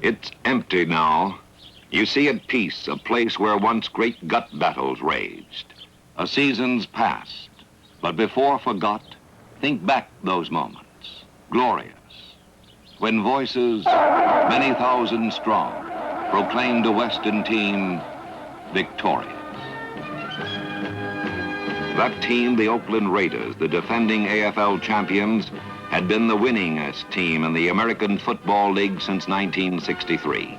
It's empty now. You see at peace a place where once great gut battles raged. A season's past, but before forgot, think back those moments, glorious, when voices, many thousand strong, proclaimed a Western team victorious. That team, the Oakland Raiders, the defending AFL champions, had been the winningest team in the American Football League since 1963.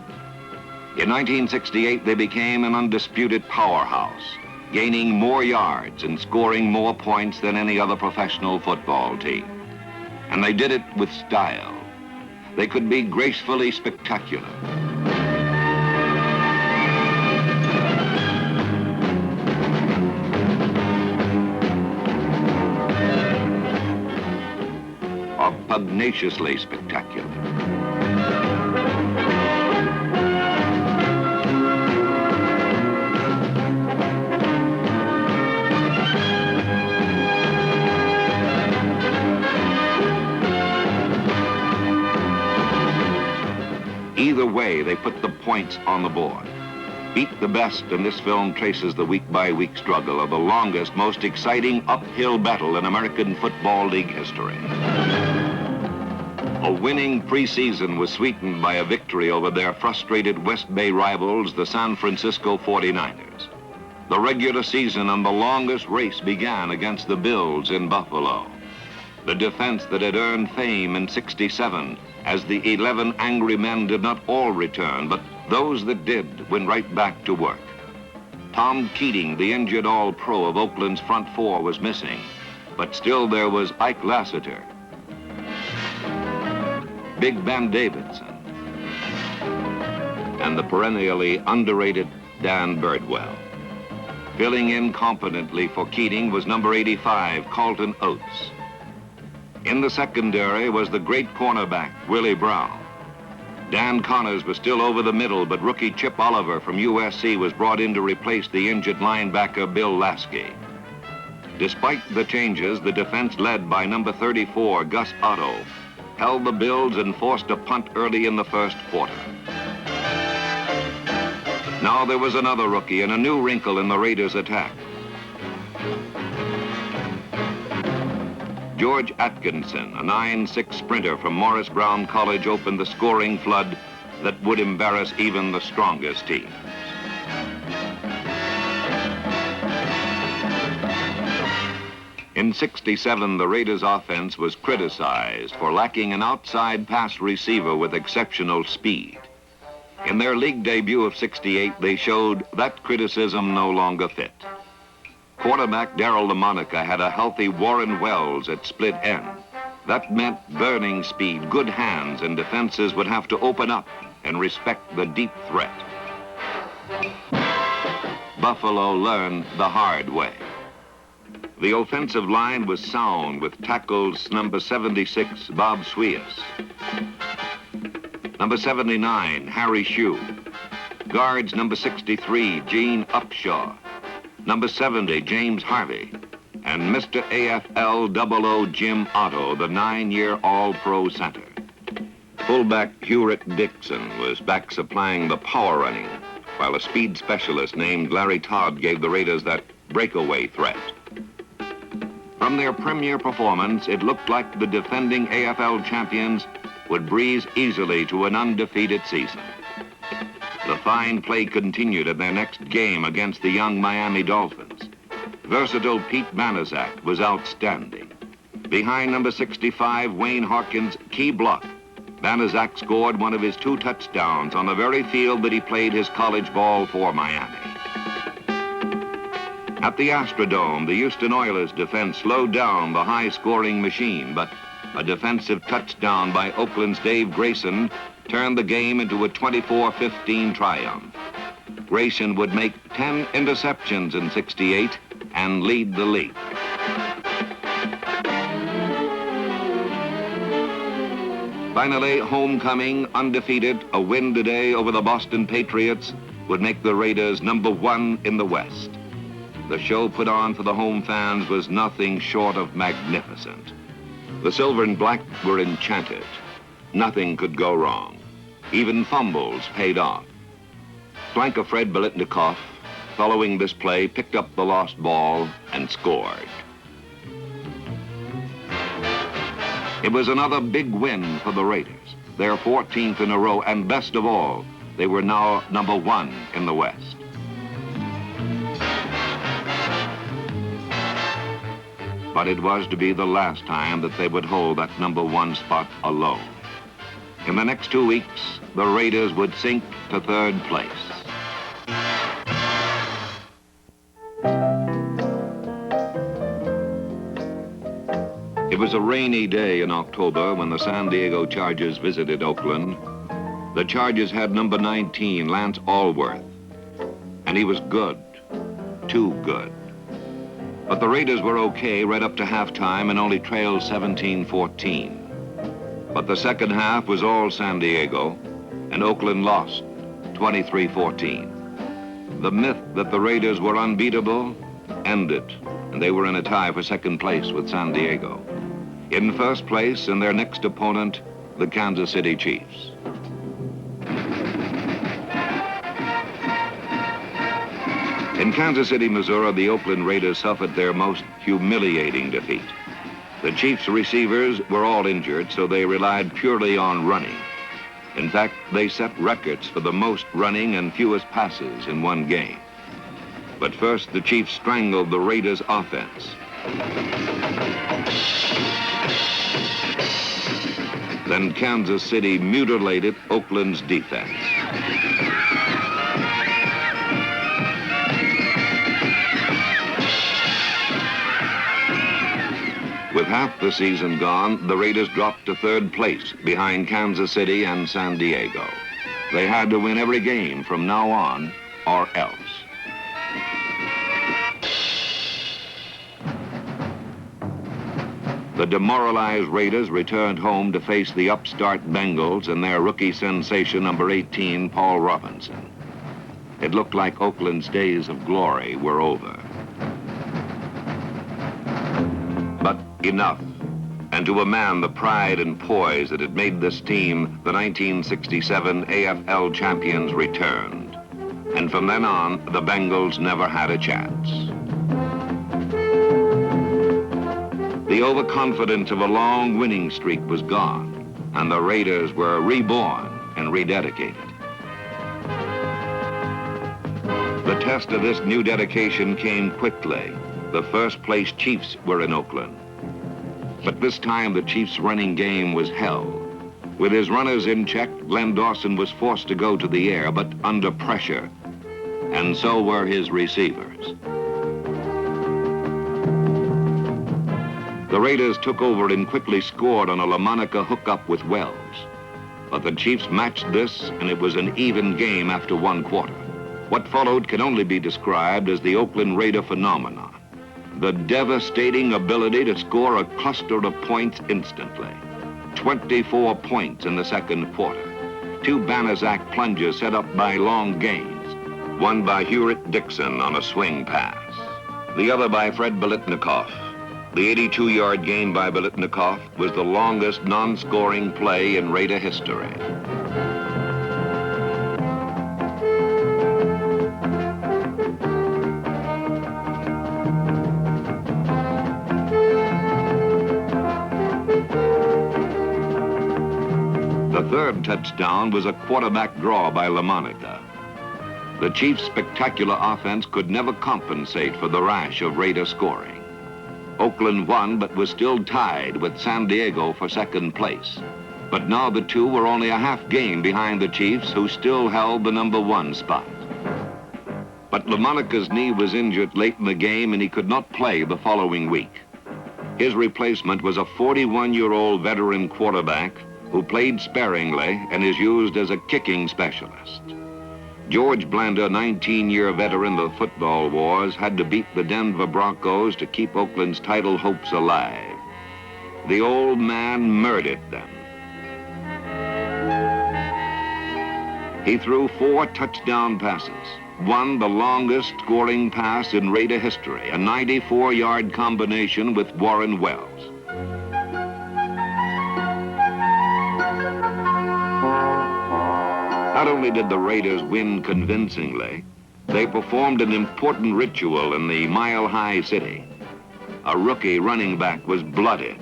In 1968, they became an undisputed powerhouse, gaining more yards and scoring more points than any other professional football team. And they did it with style. They could be gracefully spectacular. Or pugnaciously spectacular. Either way, they put the points on the board. Beat the best, and this film traces the week-by-week struggle of the longest, most exciting uphill battle in American Football League history. A winning preseason was sweetened by a victory over their frustrated West Bay rivals, the San Francisco 49ers. The regular season and the longest race began against the Bills in Buffalo. The defense that had earned fame in '67, as the 11 angry men did not all return, but those that did went right back to work. Tom Keating, the injured All-Pro of Oakland's front four, was missing, but still there was Ike Lassiter, Big Ben Davidson, and the perennially underrated Dan Birdwell. Filling in competently for Keating was number 85, Carlton Oates. In the secondary was the great cornerback, Willie Brown. Dan Connors was still over the middle, but rookie Chip Oliver from USC was brought in to replace the injured linebacker Bill Lasky. Despite the changes, the defense led by number 34, Gus Otto, held the Bills and forced a punt early in the first quarter. Now there was another rookie and a new wrinkle in the Raiders' attack. George Atkinson, a 9'6" sprinter from Morris Brown College, opened the scoring flood that would embarrass even the strongest teams. In '67, the Raiders' offense was criticized for lacking an outside pass receiver with exceptional speed. In their league debut of '68, they showed that criticism no longer fit. Quarterback Darryl LaMonica had a healthy Warren Wells at split end. That meant burning speed, good hands, and defenses would have to open up and respect the deep threat. Buffalo learned the hard way. The offensive line was sound with tackles number 76, Bob Swias, number 79, Harry Shue, guards number 63, Gene Upshaw, number 70, James Harvey, and Mr. AFL 00 Jim Otto, the 9-year All-Pro center. Fullback Hurett Dixon was back supplying the power running, while a speed specialist named Larry Todd gave the Raiders that breakaway threat. From their premier performance, it looked like the defending AFL champions would breeze easily to an undefeated season. The fine play continued in their next game against the young Miami Dolphins. Versatile Pete Banaszak was outstanding. Behind number 65, Wayne Hawkins' key block, Banaszak scored one of his 2 touchdowns on the very field that he played his college ball for Miami. At the Astrodome, the Houston Oilers defense slowed down the high-scoring machine, but a defensive touchdown by Oakland's Dave Grayson turned the game into a 24-15 triumph. Grayson would make 10 interceptions in '68 and lead the league. Finally, homecoming, undefeated, a win today over the Boston Patriots would make the Raiders number 1 in the West. The show put on for the home fans was nothing short of magnificent. The Silver and Black were enchanted. Nothing could go wrong. Even fumbles paid off. Flanker Fred Biletnikoff, following this play, picked up the lost ball and scored. It was another big win for the Raiders, their 14th in a row, and best of all, they were now number 1 in the West. But it was to be the last time that they would hold that number 1 spot alone. In the next 2 weeks, the Raiders would sink to 3rd place. It was a rainy day in October when the San Diego Chargers visited Oakland. The Chargers had number 19, Lance Allworth, and he was good, too good. But the Raiders were okay right up to halftime and only trailed 17-14. But the second half was all San Diego, and Oakland lost 23-14. The myth that the Raiders were unbeatable ended, and they were in a tie for second place with San Diego. In first place, and their next opponent, the Kansas City Chiefs. In Kansas City, Missouri, the Oakland Raiders suffered their most humiliating defeat. The Chiefs' receivers were all injured, so they relied purely on running. In fact, they set records for the most running and fewest passes in one game. But first, the Chiefs strangled the Raiders' offense. Then Kansas City mutilated Oakland's defense. With half the season gone, the Raiders dropped to 3rd place behind Kansas City and San Diego. They had to win every game from now on, or else. The demoralized Raiders returned home to face the upstart Bengals and their rookie sensation, number 18, Paul Robinson. It looked like Oakland's days of glory were over. But enough. And to a man, the pride and poise that had made this team the 1967 AFL champions returned. And from then on, the Bengals never had a chance. The overconfidence of a long winning streak was gone, and the Raiders were reborn and rededicated. The test of this new dedication came quickly. The first place Chiefs were in Oakland. But this time the Chiefs' running game was hell. With his runners in check, Glenn Dawson was forced to go to the air, but under pressure. And so were his receivers. The Raiders took over and quickly scored on a LaMonica hookup with Wells. But the Chiefs matched this, and it was an even game after 1 quarter. What followed can only be described as the Oakland Raider phenomenon. The devastating ability to score a cluster of points instantly. 24 points in the second quarter. 2 Banaszak plunges set up by long gains. One by Hewitt Dixon on a swing pass. The other by Fred Biletnikoff. The 82-yard gain by Biletnikoff was the longest non-scoring play in Raider history. The third touchdown was a quarterback draw by LaMonica. The Chiefs' spectacular offense could never compensate for the rash of Raider scoring. Oakland won, but was still tied with San Diego for second place. But now the two were only a half game behind the Chiefs, who still held the number 1 spot. But LaMonica's knee was injured late in the game, and he could not play the following week. His replacement was a 41-year-old veteran quarterback who played sparingly and is used as a kicking specialist. George Blanda, 19-year veteran of the football wars, had to beat the Denver Broncos to keep Oakland's title hopes alive. The old man murdered them. He threw 4 touchdown passes, one the longest scoring pass in Raider history, a 94-yard combination with Warren Wells. Not only did the Raiders win convincingly, they performed an important ritual in the mile-high city. A rookie running back was blooded.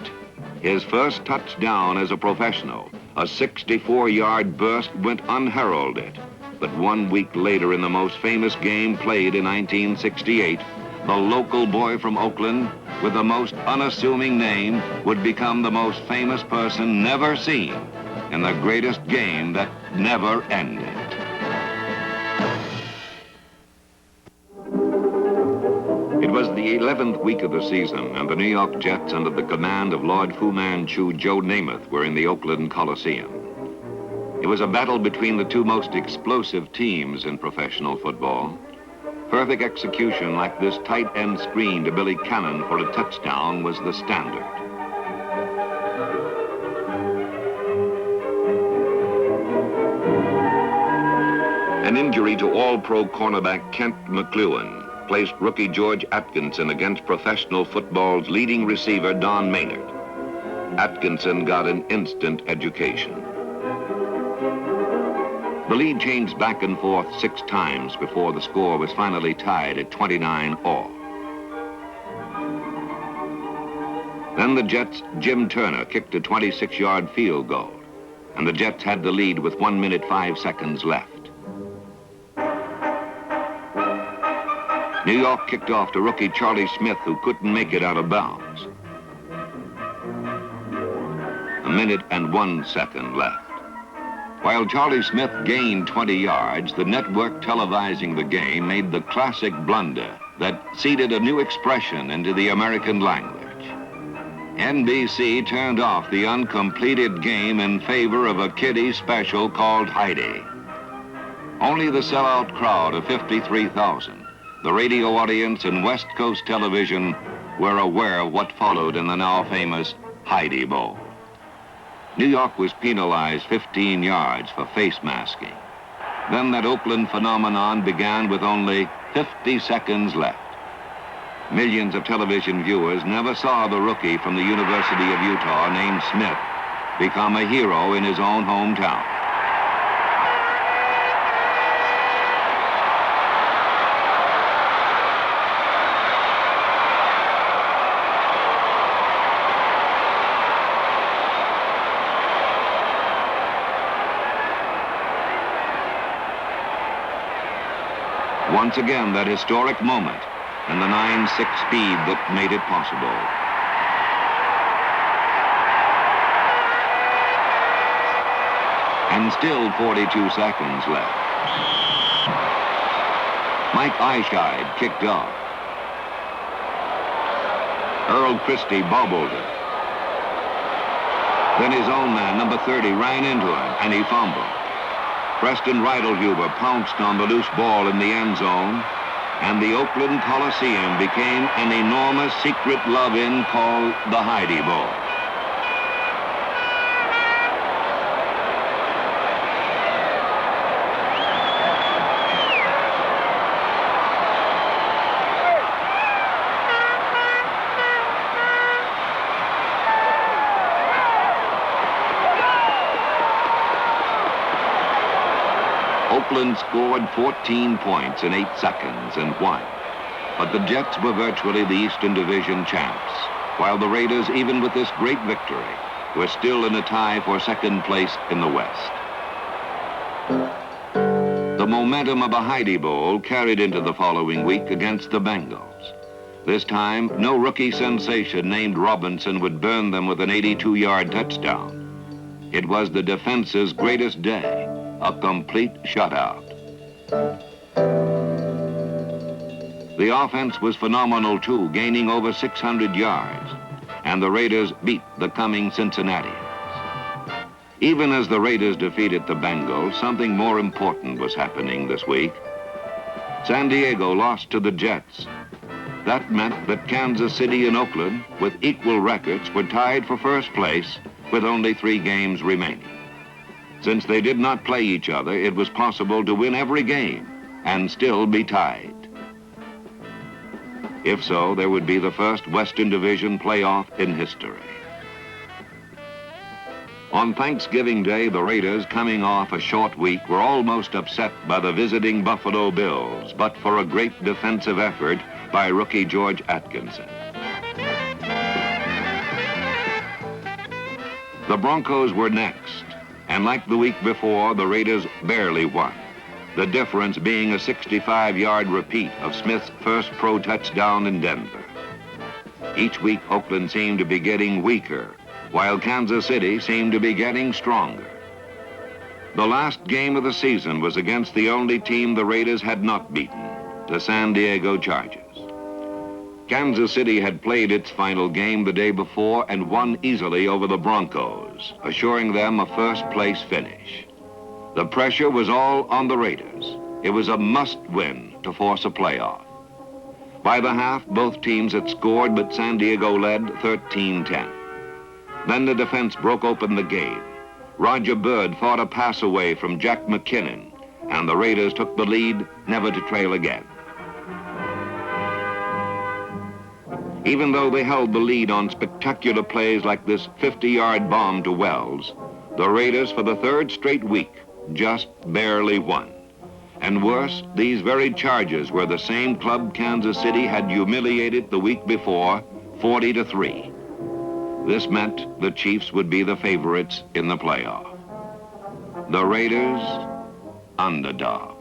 His first touchdown as a professional, a 64-yard burst, went unheralded. But 1 week later, in the most famous game played in 1968, the local boy from Oakland with the most unassuming name would become the most famous person never seen in the greatest game that never ended. It was the 11th week of the season, and the New York Jets, under the command of Lord Fu Manchu Joe Namath, were in the Oakland Coliseum. It was a battle between the two most explosive teams in professional football. Perfect execution like this tight end screen to Billy Cannon for a touchdown was the standard. An injury to all-pro cornerback Kent McLuhan placed rookie George Atkinson against professional football's leading receiver Don Maynard. Atkinson got an instant education. The lead changed back and forth 6 times before the score was finally tied at 29-all. Then the Jets' Jim Turner kicked a 26-yard field goal, and the Jets had the lead with 1 minute 5 seconds left. New York kicked off to rookie Charlie Smith, who couldn't make it out of bounds. 1 minute and 1 second left. While Charlie Smith gained 20 yards, the network televising the game made the classic blunder that seeded a new expression into the American language. NBC turned off the uncompleted game in favor of a kiddie special called Heidi. Only the sellout crowd of 53,000, the radio audience and West Coast television, were aware of what followed in the now famous Heidi Bowl. New York was penalized 15 yards for face masking. Then that Oakland phenomenon began with only 50 seconds left. Millions of television viewers never saw the rookie from the University of Utah named Smith become a hero in his own hometown. Once again, that historic moment and the 9.6 speed that made it possible. And still 42 seconds left. Mike Eischeid kicked off. Earl Christie bobbled it. Then his own man, number 30, ran into him, and he fumbled. Preston Reidelhuber pounced on the loose ball in the end zone, and the Oakland Coliseum became an enormous secret love-in called the Heidi Bowl. Oakland scored 14 points in 8 seconds and won. But the Jets were virtually the Eastern Division champs, while the Raiders, even with this great victory, were still in a tie for second place in the West. The momentum of a Heidi Bowl carried into the following week against the Bengals. This time, no rookie sensation named Robinson would burn them with an 82-yard touchdown. It was the defense's greatest day, a complete shutout. The offense was phenomenal too, gaining over 600 yards, and the Raiders beat the coming Cincinnatians. Even as the Raiders defeated the Bengals, something more important was happening this week. San Diego lost to the Jets. That meant that Kansas City and Oakland, with equal records, were tied for first place with only 3 games remaining. Since they did not play each other, it was possible to win every game and still be tied. If so, there would be the first Western Division playoff in history. On Thanksgiving Day, the Raiders, coming off a short week, were almost upset by the visiting Buffalo Bills, but for a great defensive effort by rookie George Atkinson. The Broncos were next, and like the week before, the Raiders barely won. The difference being a 65-yard repeat of Smith's first pro touchdown in Denver. Each week, Oakland seemed to be getting weaker, while Kansas City seemed to be getting stronger. The last game of the season was against the only team the Raiders had not beaten, the San Diego Chargers. Kansas City had played its final game the day before and won easily over the Broncos, assuring them a first-place finish. The pressure was all on the Raiders. It was a must-win to force a playoff. By the half, both teams had scored, but San Diego led 13-10. Then the defense broke open the game. Roger Byrd fought a pass away from Jack McKinnon, and the Raiders took the lead, never to trail again. Even though they held the lead on spectacular plays like this 50-yard bomb to Wells, the Raiders, for the third straight week, just barely won. And worse, these very Chargers were the same club Kansas City had humiliated the week before, 40-3. This meant the Chiefs would be the favorites in the playoff. The Raiders, underdogs.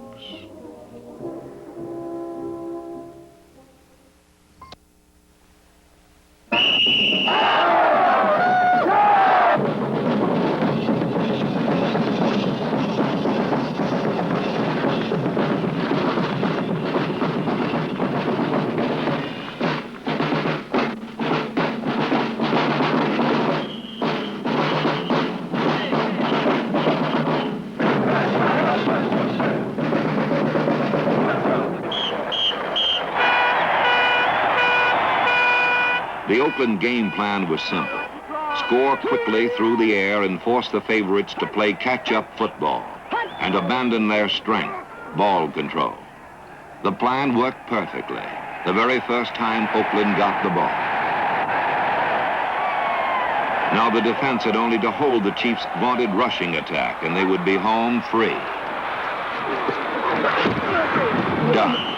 The Oakland game plan was simple. Score quickly through the air and force the favorites to play catch-up football and abandon their strength, ball control. The plan worked perfectly the very first time Oakland got the ball. Now the defense had only to hold the Chiefs' vaunted rushing attack and they would be home free. Done.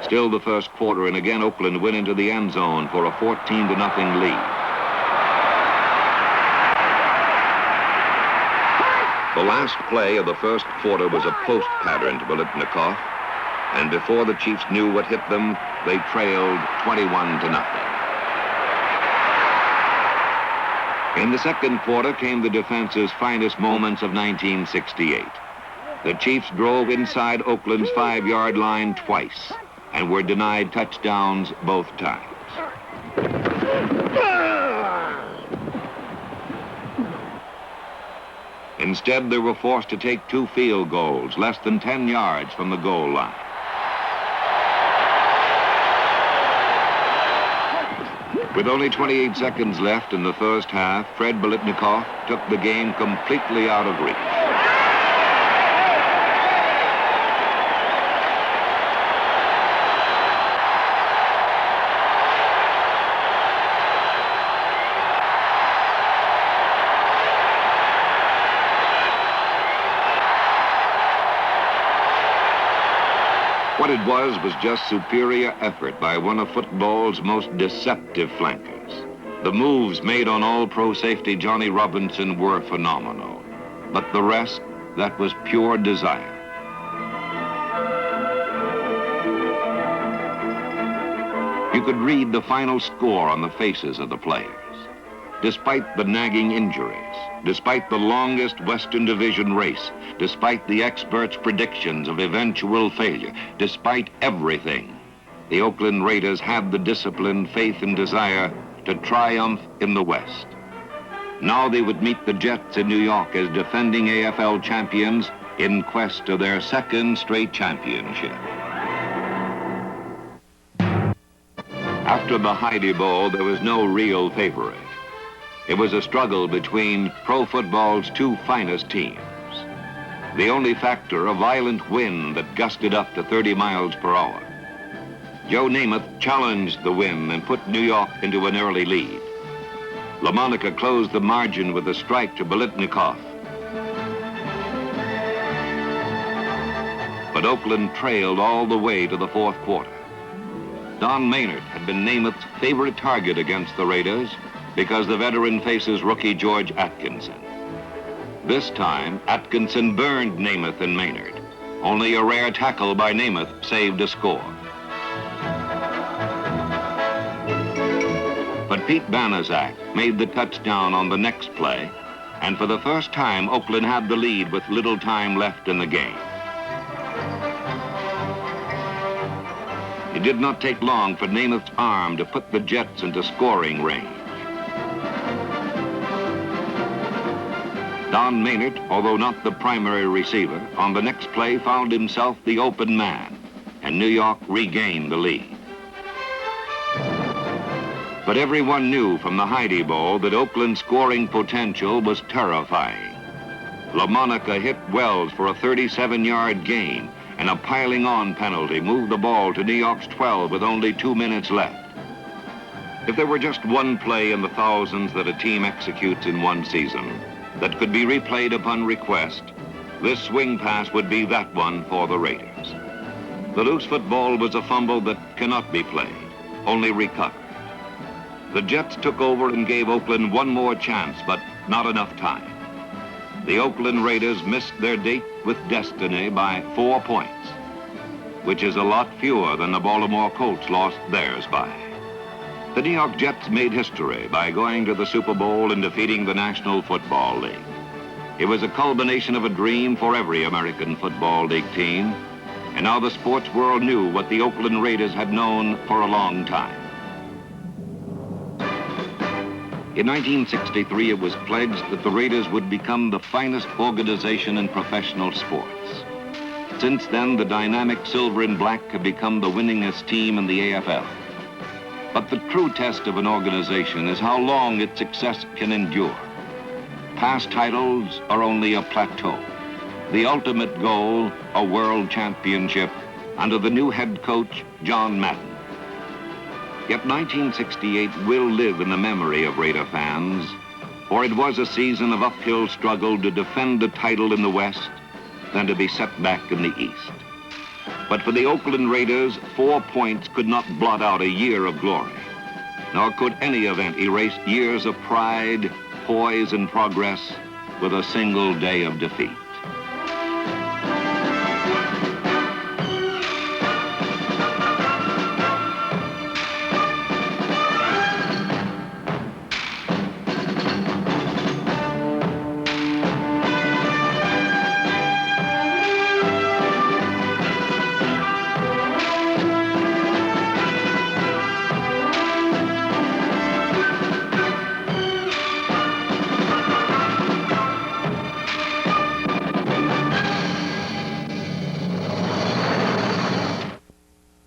Still the first quarter, and again Oakland went into the end zone for a 14-0 lead. The last play of the first quarter was a post pattern to Biletnikoff, and before the Chiefs knew what hit them, they trailed 21-0. In the second quarter came the defense's finest moments of 1968. The Chiefs drove inside Oakland's 5-yard line twice, and were denied touchdowns both times. Instead, they were forced to take 2 field goals, less than 10 yards from the goal line. With only 28 seconds left in the first half, Fred Biletnikoff took the game completely out of reach. What it was just superior effort by one of football's most deceptive flankers. The moves made on All-Pro safety Johnny Robinson were phenomenal. But the rest, that was pure desire. You could read the final score on the faces of the players. Despite the nagging injuries, despite the longest Western Division race, despite the experts' predictions of eventual failure, despite everything, the Oakland Raiders had the discipline, faith, and desire to triumph in the West. Now they would meet the Jets in New York as defending AFL champions in quest of their second straight championship. After the Heidi Bowl, there was no real favorite. It was a struggle between pro football's 2 finest teams. The only factor, a violent wind that gusted up to 30 miles per hour. Joe Namath challenged the wind and put New York into an early lead. LaMonica closed the margin with a strike to Bolitnikov. But Oakland trailed all the way to the fourth quarter. Don Maynard had been Namath's favorite target against the Raiders because the veteran faces rookie George Atkinson. This time, Atkinson burned Namath and Maynard. Only a rare tackle by Namath saved a score. But Pete Banaszak made the touchdown on the next play, and for the first time, Oakland had the lead with little time left in the game. It did not take long for Namath's arm to put the Jets into scoring range. Don Maynard, although not the primary receiver, on the next play found himself the open man, and New York regained the lead. But everyone knew from the Heidi Bowl that Oakland's scoring potential was terrifying. LaMonica hit Wells for a 37-yard gain, and a piling-on penalty moved the ball to New York's 12 with only 2 minutes left. If there were just one play in the thousands that a team executes in one season that could be replayed upon request, this swing pass would be that one for the Raiders. The loose football was a fumble that cannot be played, only recovered. The Jets took over and gave Oakland one more chance, but not enough time. The Oakland Raiders missed their date with destiny by 4 points, which is a lot fewer than the Baltimore Colts lost theirs by. The New York Jets made history by going to the Super Bowl and defeating the National Football League. It was a culmination of a dream for every American Football League team, and now the sports world knew what the Oakland Raiders had known for a long time. In 1963, it was pledged that the Raiders would become the finest organization in professional sports. Since then, the dynamic silver and black have become the winningest team in the AFL. But the true test of an organization is how long its success can endure. Past titles are only a plateau. The ultimate goal, a world championship under the new head coach, John Madden. Yet 1968 will live in the memory of Raider fans, for it was a season of uphill struggle to defend the title in the West, then to be set back in the East. But for the Oakland Raiders, 4 points could not blot out a year of glory, nor could any event erase years of pride, poise, and progress with a single day of defeat.